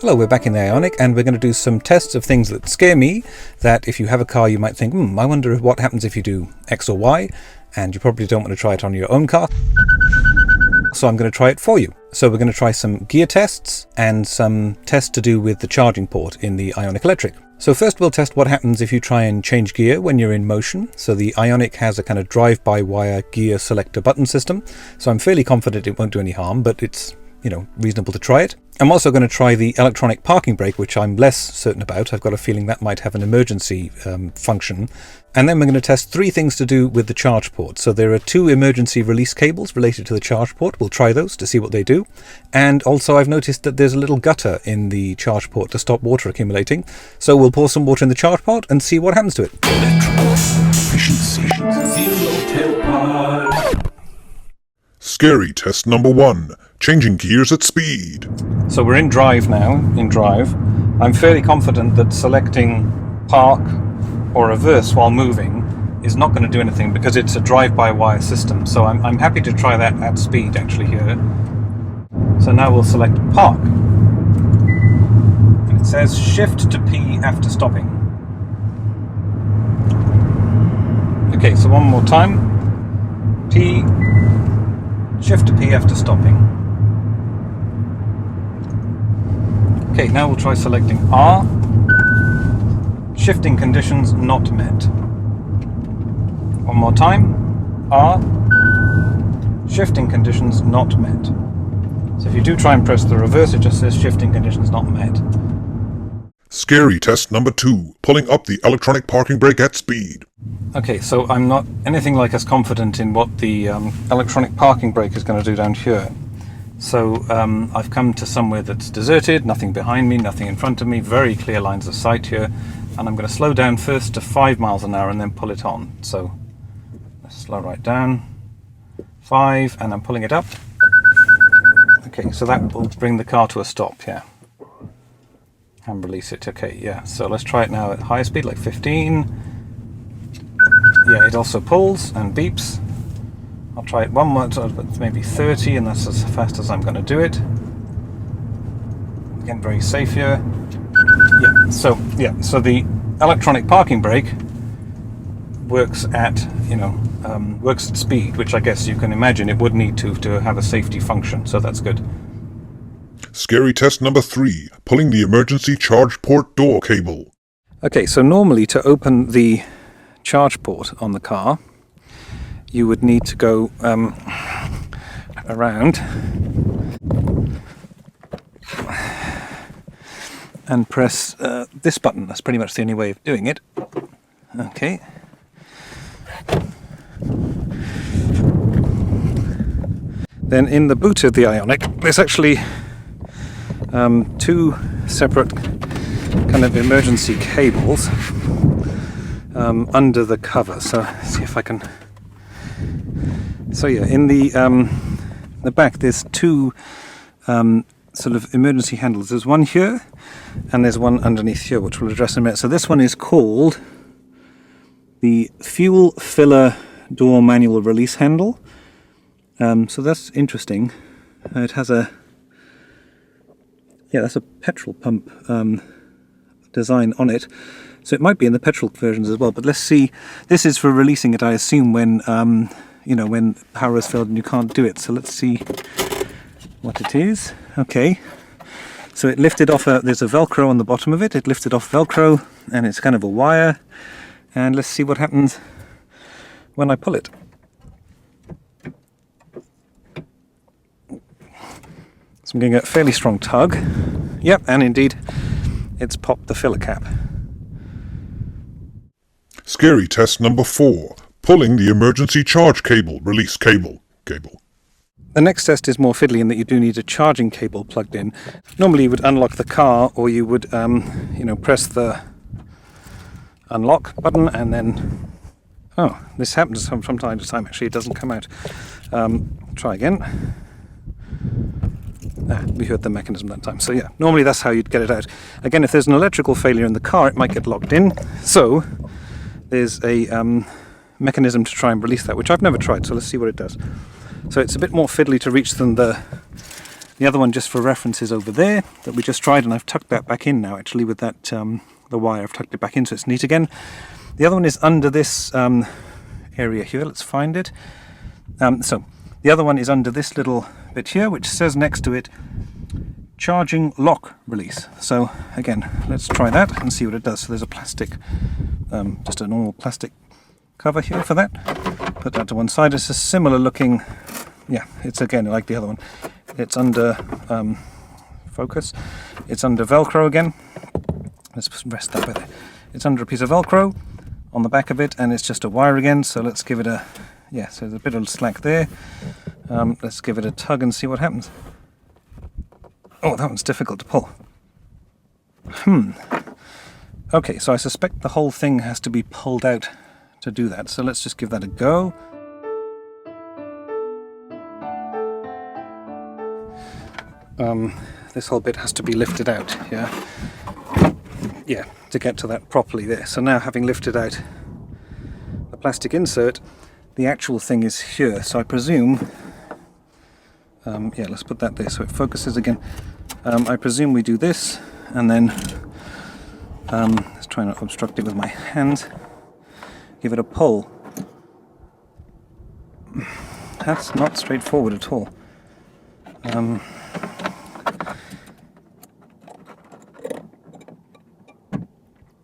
Hello, we're back in the IONIQ and we're going to do some tests of things that scare me, that if you have a car you might think, I wonder what happens if you do X or Y, and you probably don't want to try it on your own car. So I'm going to try it for you. So we're going to try some gear tests and some tests to do with the charging port in the IONIQ Electric. So first we'll test what happens if you try and change gear when you're in motion. So the IONIQ has a kind of drive-by-wire gear selector button system. So I'm fairly confident it won't do any harm, but it's reasonable to try it. I'm also going to try the electronic parking brake, which I'm less certain about. I've got a feeling that might have an emergency function. And then we're going to test three things to do with the charge port. So there are two emergency release cables related to the charge port. We'll try those to see what they do. And also I've noticed that there's a little gutter in the charge port to stop water accumulating. So we'll pour some water in the charge port and see what happens to it. Electrical efficiency. Zero tailpipe. Scary test number 1. Changing gears at speed. So we're in drive now, I'm fairly confident that selecting park or reverse while moving is not going to do anything because it's a drive-by-wire system. So I'm happy to try that at speed actually here. So now we'll select park. And it says shift to P after stopping. Okay, so one more time. P, shift to P after stopping. Okay, now we'll try selecting R. Shifting conditions not met. One more time. R. Shifting conditions not met. So if you do try and press the reverse, it just says shifting conditions not met. Scary test number 2. Pulling up the electronic parking brake at speed. Okay, so I'm not anything like as confident in what the electronic parking brake is going to do down here. So I've come to somewhere that's deserted, nothing behind me, nothing in front of me, very clear lines of sight here. And I'm going to slow down first to 5 miles an hour and then pull it on. So let's slow right down. 5, and I'm pulling it up. Okay, so that will bring the car to a stop, yeah. And release it, okay, yeah. So let's try it now at higher speed, like 15. Yeah, it also pulls and beeps. I'll try it one more time, maybe 30, and that's as fast as I'm going to do it. Again, very safe here. So the electronic parking brake works at works at speed, which I guess you can imagine it would need to have a safety function. So that's good. Scary test number 3. Pulling the emergency charge port door cable. Okay, so normally to open the charge port on the car, you would need to go around and press this button. That's pretty much the only way of doing it. Okay. Then in the boot of the IONIQ, there's actually two separate kind of emergency cables under the cover. So let's see if I can. So yeah, in the back there's two sort of emergency handles. There's one here and there's one underneath here, which we'll address in a minute. So this one is called the fuel filler door manual release handle. So that's interesting. It has that's a petrol pump design on it. So it might be in the petrol versions as well. But let's see. This is for releasing it, I assume, when when power is filled and you can't do it. So let's see what it is. Okay, so it lifted off there's a Velcro on the bottom of it. It lifted off Velcro and it's kind of a wire. And let's see what happens when I pull it. So I'm getting a fairly strong tug. Yep, and indeed it's popped the filler cap. Scary test number 4. Pulling the emergency charge cable, release cable. The next test is more fiddly in that you do need a charging cable plugged in. Normally you would unlock the car, or you would, press the unlock button and then... Oh, this happens from time to time. Actually, it doesn't come out. Try again. We heard the mechanism that time. So yeah, normally that's how you'd get it out. Again, if there's an electrical failure in the car, it might get locked in. So there's a mechanism to try and release that, which I've never tried, so let's see what it does. So it's a bit more fiddly to reach than the The other one, just for reference, is over there that we just tried, and I've tucked that back in now actually with that the wire. I've tucked it back in so it's neat again. The other one is under this area here. Let's find it. So the other one is under this little bit here, which says next to it charging lock release. So again, let's try that and see what it does. So there's a plastic, just a normal plastic cover here for that. Put that to one side. It's a similar looking, yeah, it's again like the other one. It's under focus. It's under Velcro again. Let's rest that with it. It's under a piece of Velcro on the back of it, and it's just a wire again. So let's give it a, yeah, so there's a bit of slack there. Let's give it a tug and see what happens. Oh, that one's difficult to pull. Okay, so I suspect the whole thing has to be pulled out to do that. So let's just give that a go. This whole bit has to be lifted out, yeah, to get to that properly there. So now, having lifted out the plastic insert, the actual thing is here. So I presume, yeah, let's put that there so it focuses again. I presume we do this, and then let's try not to obstruct it with my hands. Give it a pull. That's not straightforward at all.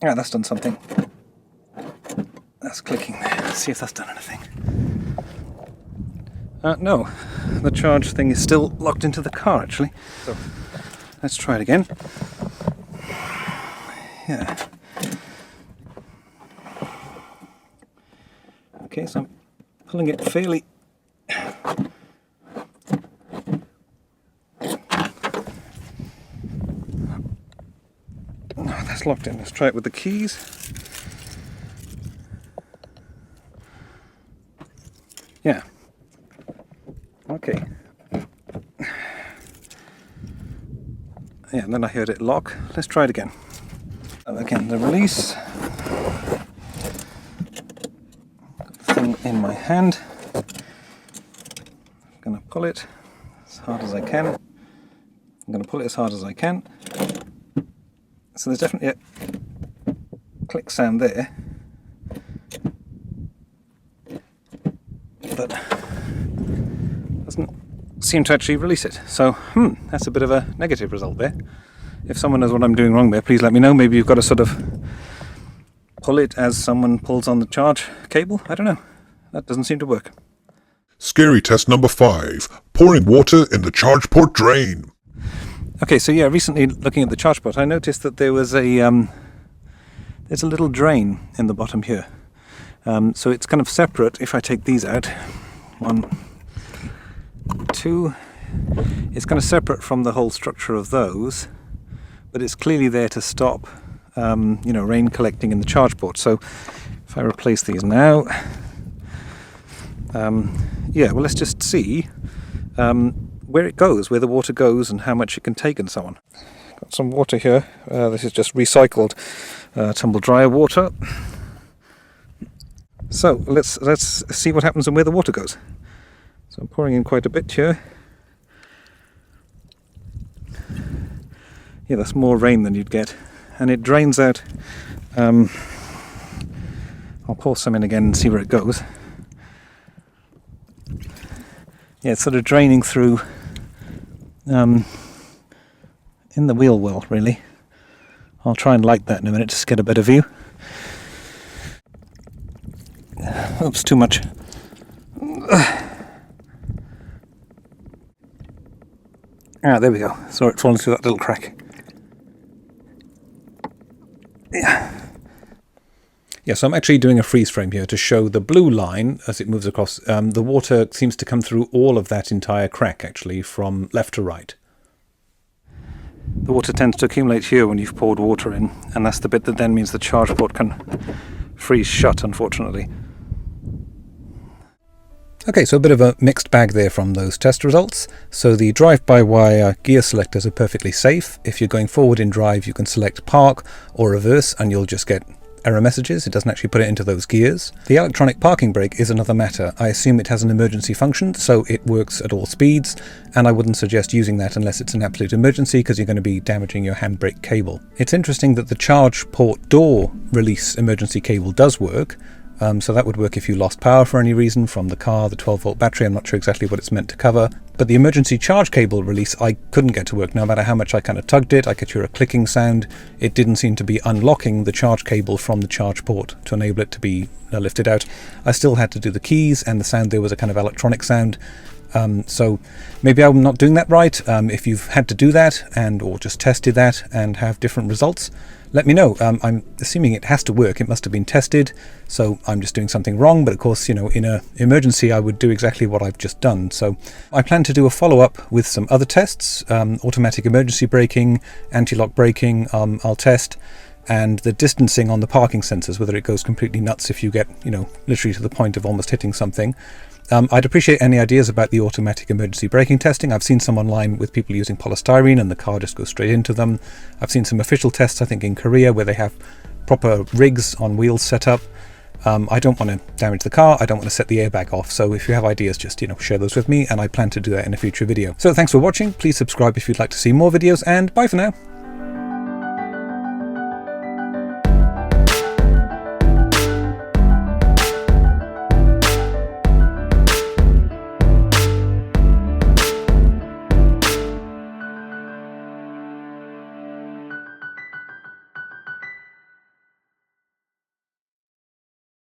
Yeah, that's done something. That's clicking there. Let's see if that's done anything. No, the charge thing is still locked into the car actually. So let's try it again. Yeah. Okay, so I'm pulling it fairly. No, that's locked in. Let's try it with the keys. Yeah. Okay. Yeah, and then I heard it lock. Let's try it again. Again, the release. Thing in my hand. I'm going to pull it as hard as I can. I'm going to pull it as hard as I can. So there's definitely a click sound there, but doesn't seem to actually release it. So that's a bit of a negative result there. If someone knows what I'm doing wrong there, please let me know. Maybe you've got to sort of pull it as someone pulls on the charge cable. I don't know. That doesn't seem to work. Scary test number 5. Pouring water in the charge port drain. Okay, so yeah, recently looking at the charge port, I noticed that there was a there's a little drain in the bottom here. So it's kind of separate. If I take these out, 1, 2, it's kind of separate from the whole structure of those, but it's clearly there to stop, rain collecting in the charge port. So if I replace these now, yeah, well, let's just see where it goes, where the water goes, and how much it can take, and so on. Got some water here. This is just recycled tumble dryer water. So let's see what happens and where the water goes. So I'm pouring in quite a bit here. Yeah, that's more rain than you'd get, and it drains out. I'll pour some in again and see where it goes. Yeah, it's sort of draining through in the wheel well, really. I'll try and light that in a minute just to get a better view. Oops, too much. Ah, there we go. Saw it falling through that little crack. Yeah, so I'm actually doing a freeze frame here to show the blue line as it moves across. The water seems to come through all of that entire crack, actually, from left to right. The water tends to accumulate here when you've poured water in, and that's the bit that then means the charge port can freeze shut, unfortunately. Okay, so a bit of a mixed bag there from those test results. So the drive-by-wire gear selectors are perfectly safe. If you're going forward in drive, you can select park or reverse, and you'll just get error messages. It doesn't actually put it into those gears. The electronic parking brake is another matter. I assume it has an emergency function, so it works at all speeds, and I wouldn't suggest using that unless it's an absolute emergency, because you're going to be damaging your handbrake cable. It's interesting that the charge port door release emergency cable does work. So that would work if you lost power for any reason from the car, the 12-volt battery. I'm not sure exactly what it's meant to cover. But the emergency charge cable release I couldn't get to work. No matter how much I kind of tugged it, I could hear a clicking sound. It didn't seem to be unlocking the charge cable from the charge port to enable it to be lifted out. I still had to do the keys, and the sound there was a kind of electronic sound. So maybe I'm not doing that right. If you've had to do that or just tested that and have different results, let me know. I'm assuming it has to work. It must have been tested, so I'm just doing something wrong. But of course, in an emergency, I would do exactly what I've just done. So I plan to do a follow-up with some other tests, automatic emergency braking, anti-lock braking, I'll test, and the distancing on the parking sensors, whether it goes completely nuts if you get, literally to the point of almost hitting something. I'd appreciate any ideas about the automatic emergency braking testing. I've seen some online with people using polystyrene and the car just goes straight into them. I've seen some official tests, I think in Korea, where they have proper rigs on wheels set up. I don't want to damage the car. I don't want to set the airbag off. So if you have ideas, just share those with me, and I plan to do that in a future video. So thanks for watching. Please subscribe if you'd like to see more videos, and bye for now.